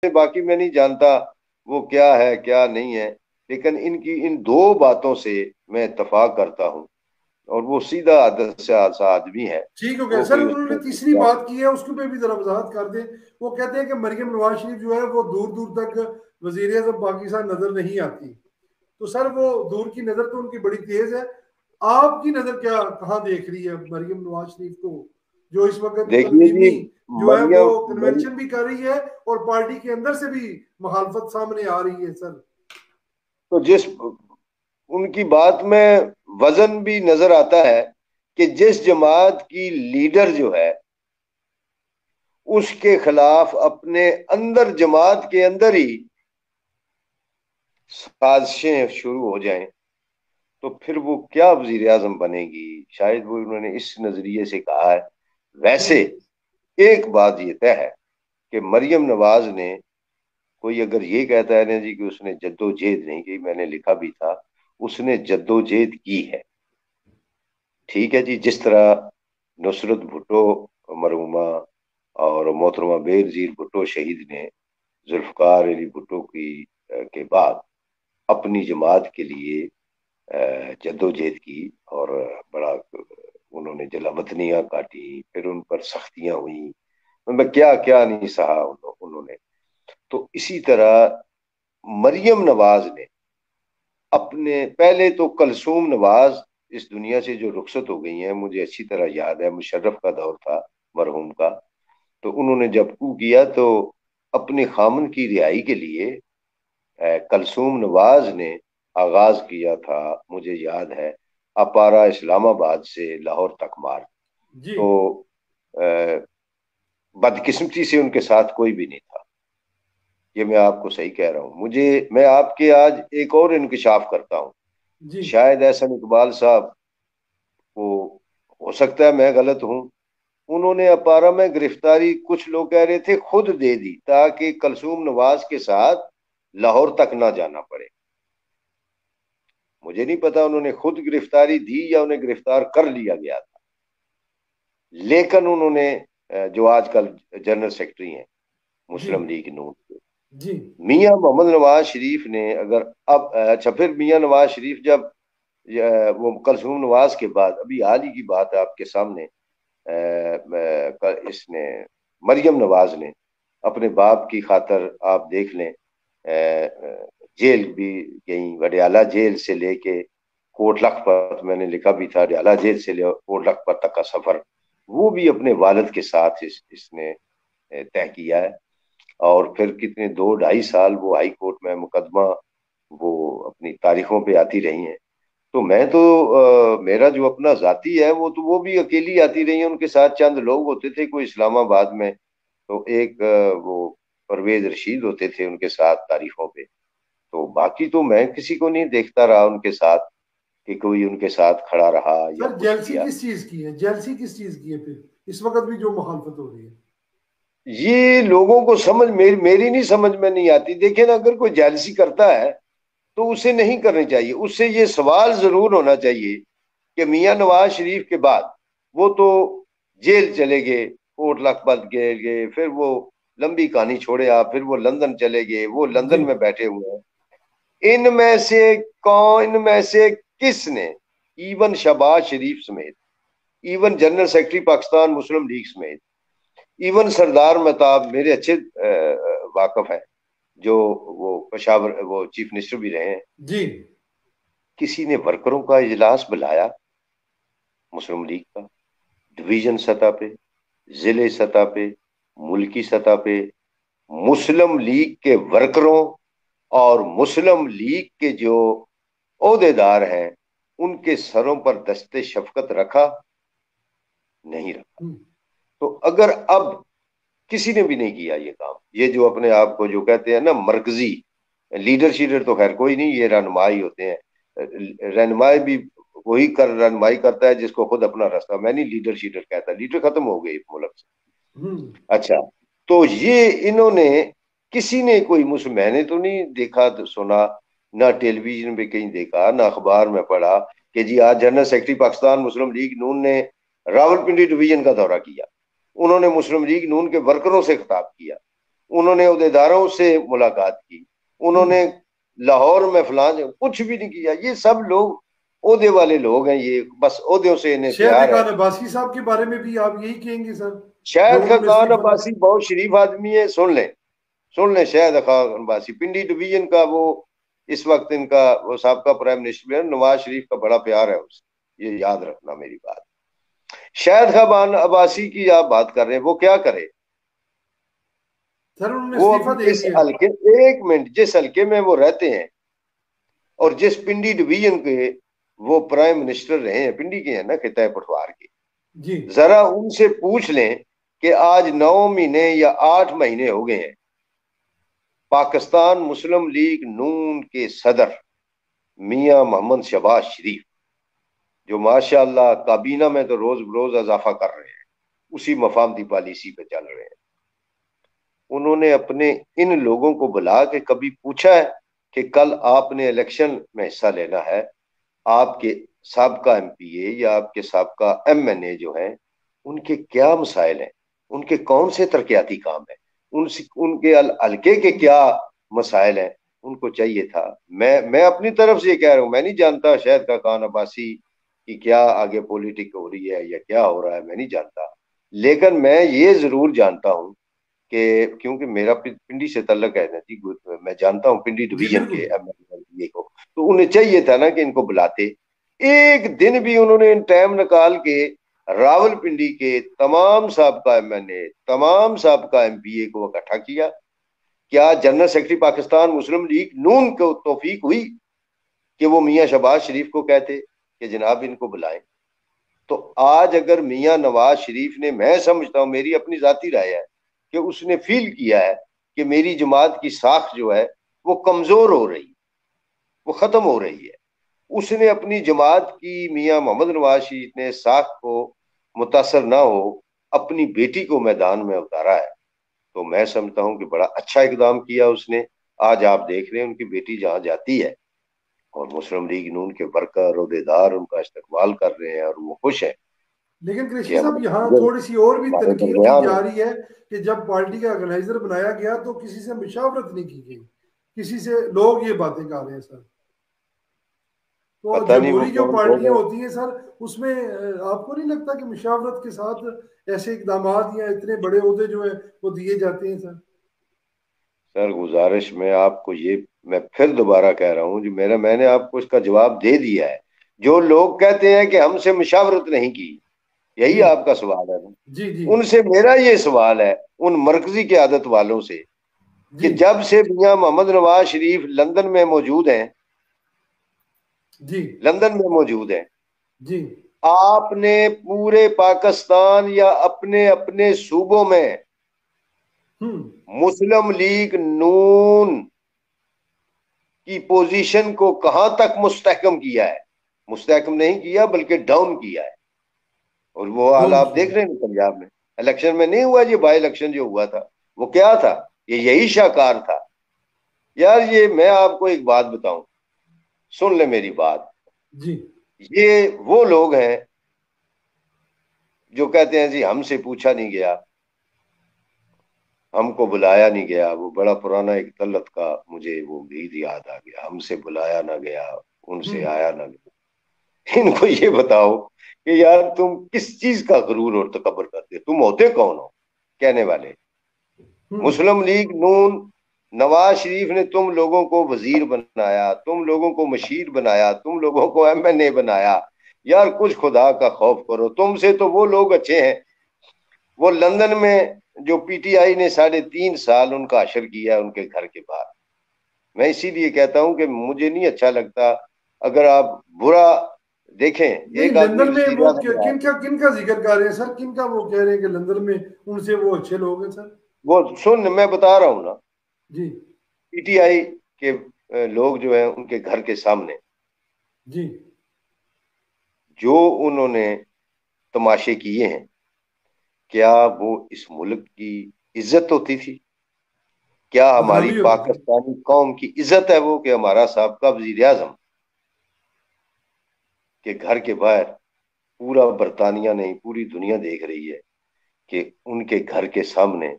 बाकी मैं नहीं जानता वो क्या है क्या नहीं है, लेकिन इनकी इन दो बातों से मैं इत्तेफाक करता हूँ। और वो सीधा आदत से आसा आदमी है। ठीक हो गया वो सर। कोई उन्होंने उसमें तीसरी दूसरा। बात की है, उसके पे भी जरा वजाहत कर दें। वो कहते हैं कि मरियम नवाज शरीफ जो है वो दूर दूर तक वजीर आजम पाकिस्तान नजर नहीं आती। तो सर वो दूर की नजर तो उनकी बड़ी तेज है। आपकी नजर क्या कहाँ देख रही है मरियम नवाज शरीफ को, जो इस वक्त देखिए जी, तंजीमी जो है वो मरियम कन्वेंशन भी कर रही है और पार्टी के अंदर से भी मुखालफत सामने आ रही है सर। तो जिस उनकी बात में वजन भी नजर आता है कि जिस जमात की लीडर जो है उसके खिलाफ अपने अंदर जमात के अंदर ही साजिशें शुरू हो जाएं, तो फिर वो क्या वजीर आजम बनेगी। शायद वो उन्होंने इस नजरिए से कहा है। वैसे हम्म। एक बात ये तय है कि मरियम नवाज ने, कोई अगर ये कहता है ना जी कि उसने जद्दोजहद नहीं की, मैंने लिखा भी था, उसने जद्दोजहद की है। ठीक है जी, जिस तरह नुसरत भुट्टो मरहुमा और मोहतरमा बेनजीर भुट्टो शहीद ने जुल्फकार अली भुट्टो की के बाद अपनी जमात के लिए जद्दोजहद की, और बड़ा उन्होंने जलावतनियां काटी, फिर उन पर सख्तियां हुई, उनमें क्या क्या नहीं सहा उन्होंने। तो इसी तरह मरियम नवाज ने अपने, पहले तो कलसूम नवाज इस दुनिया से जो रुखसत हो गई हैं, मुझे अच्छी तरह याद है, मुशर्रफ का दौर था मरहूम का। तो उन्होंने जब कू किया तो अपने खामन की रिहाई के लिए कलसूम नवाज ने आगाज किया था, मुझे याद है, अपारा इस्लामाबाद से लाहौर तक मार। जी। तो अ, बदकिस्मती से उनके साथ कोई भी नहीं था। ये मैं आपको सही कह रहा हूँ। मैं आपके आज एक और इंकशाफ करता हूँ। जी। शायद एहसन इकबाल साहब को, हो सकता है मैं गलत हूँ, उन्होंने अपारा में गिरफ्तारी कुछ लोग कह रहे थे खुद दे दी ताकि कलसूम नवाज के साथ लाहौर तक ना जाना पड़े। मुझे नहीं पता उन्होंने खुद गिरफ्तारी दी या उन्हें गिरफ्तार कर लिया गया था। लेकिन उन्होंने जो आजकल जनरल सेक्रेटरी हैं जी। मुस्लिम लीग नून के, जी। मियां मोहम्मद नवाज शरीफ ने, अगर अब अच्छा, फिर मियां नवाज शरीफ जब वो कलसूम नवाज के बाद, अभी हाल ही की बात है आपके सामने, इसने मरियम नवाज ने अपने बाप की खातर, आप देख लें, जेल भी गई, वडियाला जेल से लेके कोट लखपत, मैंने लिखा भी था, वडियाला जेल से ले कोट लखपत तक का सफर वो भी अपने वालिद के साथ इसने तय किया है। और फिर कितने 2 ढाई साल वो हाई कोर्ट में मुकदमा वो अपनी तारीखों पे आती रही हैं। तो मैं तो मेरा जो अपना जाती है वो तो वो भी अकेली आती रही है, उनके साथ चंद लोग होते थे, कोई इस्लामाबाद में, तो एक वो परवेज रशीद होते थे उनके साथ तारीखों पे। तो बाकी तो मैं किसी को नहीं देखता रहा उनके साथ कि कोई उनके साथ खड़ा रहा या सर कुछ जेलसी किया। किस चीज की है, जेलसी किस चीज की है फिर इस वक्त भी जो मुखालफत हो रही है? ये लोगों को समझ, मेरी नहीं समझ में नहीं आती। देखिए ना, अगर कोई जेलसी करता है तो उसे नहीं करनी चाहिए। उससे ये सवाल जरूर होना चाहिए कि मियां नवाज शरीफ के बाद वो तो जेल चले गए, कोट लखपत गए, फिर वो लंबी कहानी छोड़े आप, फिर वो लंदन चले गए, वो जी। लंदन में बैठे हुए हैं। इनमें से कौन, इनमें से किसने, इवन शहबाज शरीफ समेत, इवन जनरल सेक्रेटरी पाकिस्तान मुस्लिम लीग समेत, इवन सरदार मेहताब मेरे अच्छे वाकफ हैं, जो वो पेशावर वो चीफ मिनिस्टर भी रहे हैं, जी। किसी ने वर्करों का इजलास बुलाया मुस्लिम लीग का, डिवीजन सतह पे, जिले सतह पे, मुल्की सतह पे, मुस्लिम लीग के वर्करों और मुस्लिम लीग के जो ओहदेदार हैं उनके सरों पर दस्ते शफकत रखा? नहीं रखा। हम्म। तो अगर अब किसी ने भी नहीं किया ये काम, ये जो अपने आप को जो कहते हैं ना मरकजी लीडर शीडर, तो खैर कोई नहीं, ये रहनुमाई होते हैं। रहनुमाई भी वही रहनुमाई करता है जिसको खुद अपना रास्ता, मैं नहीं लीडर शीडर कहता, लीडर खत्म हो गए मुल्क से। हम्म। अच्छा, तो ये इन्होंने, किसी ने कोई मुझे, मैंने तो नहीं देखा तो सुना, ना टेलीविजन पे कहीं देखा, ना अखबार में पढ़ा कि जी आज जनरल सेक्रेटरी पाकिस्तान मुस्लिम लीग नून ने रावलपिंडी डिवीजन का दौरा किया, उन्होंने मुस्लिम लीग नून के वर्करों से खिताब किया, उन्होंने अहदेदारों से मुलाकात की, हम्म। उन्होंने लाहौर में फलां कुछ भी नहीं किया। ये सब लोग ओहदे वाले लोग हैं, ये बस ओहदों से इन्हें शायद प्यार है। खान अब्बासी साहब के बारे में भी आप यही कहेंगे सर, जो शायद उन्होंने खान इस्तीफा दिया? अब्बासी बहुत शरीफ आदमी है, सुन लें शायद खान अब्बासी पिंडी डिवीजन का, वो इस वक्त इनका वो साहब प्राइम मिनिस्टर है, नवाज शरीफ का बड़ा प्यार है उससे, ये याद रखना मेरी बात। शायद खान अब्बासी की आप बात कर रहे हैं, वो क्या करे? सर उन्होंने वो इस्तीफा अभी दे जिस दिया। हल्के, एक मिनट, जिस हल्के में वो रहते हैं और जिस पिंडी डिवीजन के वो प्राइम मिनिस्टर रहे हैं, पिंडी के हैं ना, खिताब पटवार के, जी। जरा उनसे पूछ लें कि आज 9 महीने या 8 महीने हो गए हैं, पाकिस्तान मुस्लिम लीग नून के सदर मियां मोहम्मद शहबाज शरीफ, जो माशाअल्लाह काबीना में तो रोज बरोज इजाफा कर रहे हैं, उसी मफामती पॉलिसी पे चल रहे हैं, उन्होंने अपने इन लोगों को बुला के कभी पूछा है कि कल आपने इलेक्शन में हिस्सा लेना है, आपके साबका एमपीए या आपके साबका एमएनए जो है, उनके क्या मसाइल हैं, उनके कौन से तरक्याती काम है, उनके हल्के के क्या मसाइल हैं, उनको चाहिए था। मैं अपनी तरफ से ये कह रहा हूँ, मैं नहीं जानता शायद का खान अब्बासी की क्या आगे पॉलिटिक हो रही है या क्या हो रहा है, मैं नहीं जानता, लेकिन मैं ये जरूर जानता हूँ कि क्योंकि मेरा पिंडी से तल्लक है ना जी, मैं जानता हूँ पिंडी जी डिवीजन के बिल्कुल। एमएलए को, तो उन्हें चाहिए था ना कि इनको बुलाते। एक दिन भी उन्होंने इन टाइम निकाल के रावलपिंडी के तमाम साहबका एमएनए, तमाम साहबका एमपीए को इकट्ठा किया। क्या जनरल सेक्रेटरी पाकिस्तान मुस्लिम लीग नून को तौफीक हुई कि वो मियां शहबाज शरीफ को कहते कि जनाब इनको बुलाएं? तो आज अगर मियां नवाज शरीफ ने, मैं समझता हूं, मेरी अपनी जाती राय है कि उसने फील किया है कि मेरी जमात की साख जो है वो कमजोर हो रही, वो खत्म हो रही है, उसने अपनी जमात की, मियां मोहम्मद नवाज शरीफ ने साख को मुतासर ना हो अपनी बेटी को मैदान में उतारा है। तो मैं समझता हूं कि बड़ा अच्छा इकदाम किया उसने। आज आप देख रहे हैं उनकी बेटी जहां जाती है और मुस्लिम लीग नून के वर्कर अहदेदार उनका इस्तकबाल कर रहे हैं और वो खुश है लेकिन कि कृषि साहब यहाँ हमारे थोड़ी सी और भी हमारे तनकीद की दरमियान जा है। रही है कि जब पार्टी का ऑर्गेनाइजर बनाया गया तो किसी से मुशावरत नहीं की गई, किसी से, लोग ये बातें कर रहे हैं सर। तो पता नहीं वो जमहूरी जो कौन लोग पार्टियां हैं। होती हैं सर, उसमें आपको नहीं लगता कि मुशावरत के साथ ऐसे इकदाम या इतने बड़े ओहदे जो है वो दिए जाते हैं सर? सर गुजारिश में आपको ये, मैं फिर दोबारा कह रहा हूँ, जो मैंने आपको इसका जवाब दे दिया है। जो लोग कहते हैं कि हमसे मुशावरत नहीं की, जी यही आपका सवाल है ना? जी जी उनसे मेरा ये सवाल है, उन मरकजी क्यादत वालों से, कि जी जब से मियां मोहम्मद नवाज शरीफ लंदन में मौजूद हैं, जी लंदन में मौजूद हैं, जी। आपने पूरे पाकिस्तान या अपने अपने सूबों में हम्म। मुस्लिम लीग नून की पोजीशन को कहां तक मुस्तहकम किया है? मुस्तहकम नहीं किया बल्कि डाउन किया है। और वो हाल डाउन आप किया देख है। रहे हैं पंजाब में, इलेक्शन में नहीं हुआ, ये बाई इलेक्शन जो हुआ था, वो क्या था? ये यही शाकार था यार। ये मैं आपको एक बात बताऊं, सुन ले मेरी बात। जी। ये वो लोग हैं जो कहते हैं जी हमसे पूछा नहीं गया, हमको बुलाया नहीं गया। वो बड़ा पुराना एक तलत का मुझे वो गीत याद आ गया, हमसे बुलाया ना गया, उनसे हम्म आया ना गया। इनको ये बताओ कि यार तुम किस चीज का गुरूर और तकबर करते हो? तुम होते कौन हो कहने वाले? हम्म। मुस्लिम लीग नून, नवाज शरीफ ने तुम लोगों को वजीर बनाया, तुम लोगों को मशीर बनाया, तुम लोगों को एमएनए बनाया। यार कुछ खुदा का खौफ करो, तुमसे तो वो लोग अच्छे हैं। वो लंदन में जो पीटीआई ने 3.5 साल उनका अशर किया है उनके घर के बाहर। मैं इसीलिए कहता हूं कि मुझे नहीं अच्छा लगता, अगर आप बुरा देखें, नहीं, एक आदमी लंदन में वजीर वो आजम रहा, किन का जिक्र कर रहे हैं सर? किन का वो कह रहे हैं कि लंदन में उनसे वो अच्छे लोग हैं सर? वो सुन, मैं बता रहा हूं ना, जी पीटीआई के लोग जो हैं उनके घर के सामने जी जो उन्होंने तमाशे किए हैं, क्या वो इस मुल्क की इज्जत होती थी? क्या हमारी बदनामी होती थी। पाकिस्तानी कौम की इज्जत है वो कि हमारा साहबका वजीर आजम के घर के बाहर, पूरा बरतानिया नहीं पूरी दुनिया देख रही है कि उनके घर के सामने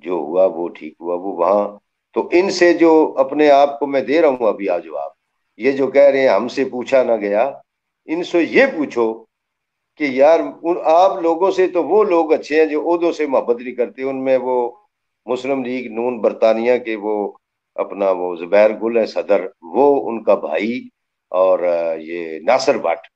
जो हुआ वो ठीक हुआ, वो वहां। तो इनसे जो अपने आप को मैं दे रहा हूं अभी आज जवाब, ये जो कह रहे हैं हमसे पूछा ना गया, इनसे ये पूछो कि यार आप लोगों से तो वो लोग अच्छे हैं जो ओहदों से मोहब्बत नहीं करते। उनमें वो मुस्लिम लीग नून बरतानिया के वो अपना वो जुबैर गुल है सदर, वो उनका भाई, और ये नासिर भट्ट,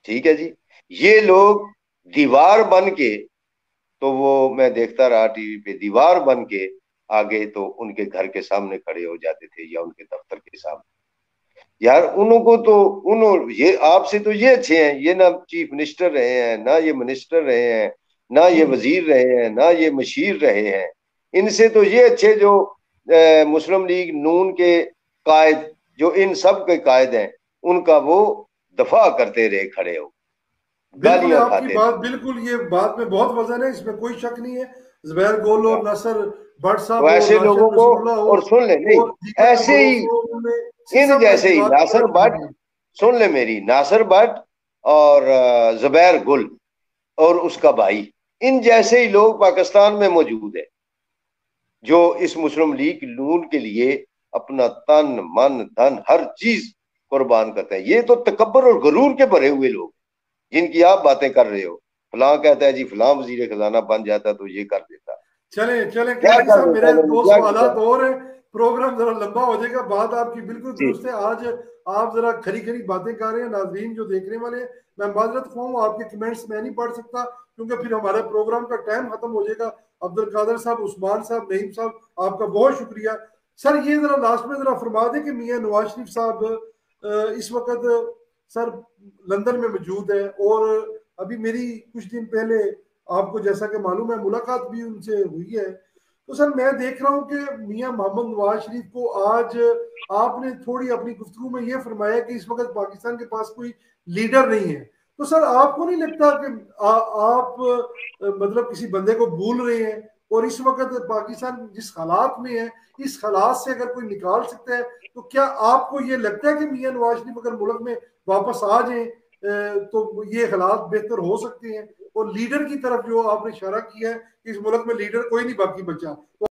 ठीक है जी, ये लोग दीवार बन के, तो वो मैं देखता रहा टीवी पे, दीवार बन के आगे तो उनके घर के सामने खड़े हो जाते थे या उनके दफ्तर के सामने। यार उनको तो उन्होंने ये आपसे तो ये अच्छे हैं, ये ना चीफ मिनिस्टर रहे हैं, ना ये मिनिस्टर रहे हैं, ना ये हम्म। वजीर रहे हैं, ना ये मशीर रहे हैं। इनसे तो ये अच्छे जो मुस्लिम लीग नून के कायद, जो इन सब के कायद हैं, उनका वो दफा करते रहे खड़े हो, बिल्कुल गालियां आपकी खाते बात, रहे। बिल्कुल ये बात में बहुत वजन है, इसमें कोई शक नहीं है। जुबैर गोल और नासर भट्ट तो साहब हो, ऐसे राशिद लोगों को, नसरुल्लाह हो, और सुन ले, नहीं, और दीगर ऐसे लोग ही हो, उन्होंने इन सीसा भाई जैसे ही दीवार पे नासिर खड़े भट्ट, हैं। सुन ले मेरी, नासिर भट्ट और जुबैर गुल और उसका भाई, इन जैसे ही लोग पाकिस्तान में मौजूद है जो इस मुस्लिम लीग नून के लिए अपना तन मन धन हर चीज कुर्बान करते हैं। ये तो तकब्बर और गरूर के भरे हुए लोग जिनकी आप बातें कर रहे हो। फलां कहता है जी फलां वजीर खजाना बन जाता तो ये कर देता, चले चले क्या कैदी कर साहब, देता मेरे इन्होंने, दो क्या किया सवालात और है, प्रोग्राम जरा लंबा हो जाएगा। बात आपकी बिल्कुल जी। दुरुस्त है। आज आप जरा खरी खरी बातें कर रहे हैं, नाजरीन जो देखने वाले हैं, मैं माजरत हूँ, आपके कमेंट्स मैं नहीं पढ़ सकता क्योंकि फिर हमारे प्रोग्राम का टाइम खत्म हो जाएगा। अब्दुल कादर साहब, उस्मान साहब, नईम साहब, आपका बहुत शुक्रिया। सर ये जरा लास्ट में जरा फरमा दें कि मियाँ नवाज शरीफ साहब इस वक्त सर लंदन में मौजूद है, और अभी मेरी कुछ दिन पहले आपको जैसा कि मालूम है मुलाकात भी उनसे हुई है। तो सर मैं देख रहा हूं कि मियां मोहम्मद नवाज शरीफ को आज आपने थोड़ी अपनी गुफ्तगू में ये फरमाया कि इस वक्त पाकिस्तान के पास कोई लीडर नहीं है। तो सर आपको नहीं लगता कि आप मतलब किसी बंदे को भूल रहे हैं, और इस वक्त पाकिस्तान जिस हालात में है, इस हालात से अगर कोई निकाल सकता है, तो क्या आपको ये लगता है कि मियां नवाज शरीफ अगर मुल्क में वापस आ जाए तो ये हालात बेहतर हो सकते हैं? और लीडर की तरफ जो आपने इशारा किया है, इस मुल्क में लीडर कोई नहीं बाकी बचा।